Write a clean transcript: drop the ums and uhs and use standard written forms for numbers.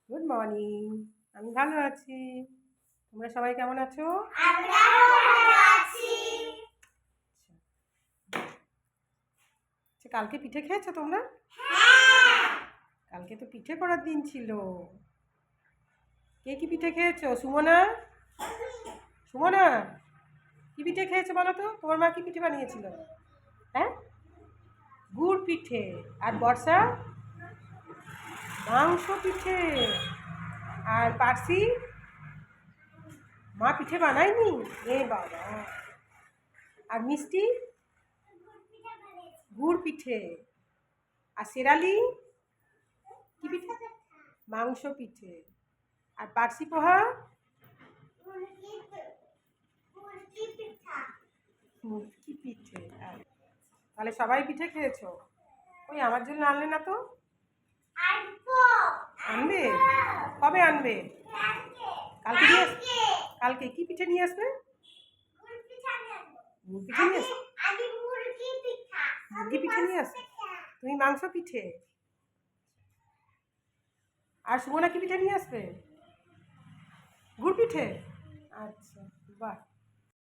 Good morning. আমি ভালো আছি। তোমরা সবাই কেমন আছো? আচ্ছা, কালকে পিঠে খেয়েছো তোমরা? কালকে তো পিঠে করার দিন ছিল। কে কি পিঠে খেয়েছো? সুমনা, সুমনা, কি পিঠে খেয়েছো বলো তো? তোমার মা কি পিঠে বানিয়েছিল? হ্যাঁ, গুড় পিঠে। আর বর্ষা মাংস পিঠে। আর পার্সি মা পিঠে বানায়নি? এ বাবা। আর মিষ্টি গুড় পিঠে। আর শেরালি কি পিঠে? মাংস পিঠে। আর পার্সি পোহা মুরগি পিঠে। তাহলে সবাই পিঠে খেয়েছো? ওই আমার জন্য আনলে না তো? আনবে? কবে আনবে? কালকে নিয়ে কালকে কি পিঠে নিয়ে আসবে? মুরগি পিঠে নিয়ে আসবে? মুরগি পিঠে নিয়ে আসবে? তুমি মাংস পিঠে। আর সুমনা কি পিঠে নিয়ে আসবে? গুড় পিঠে। আচ্ছা, বাহ।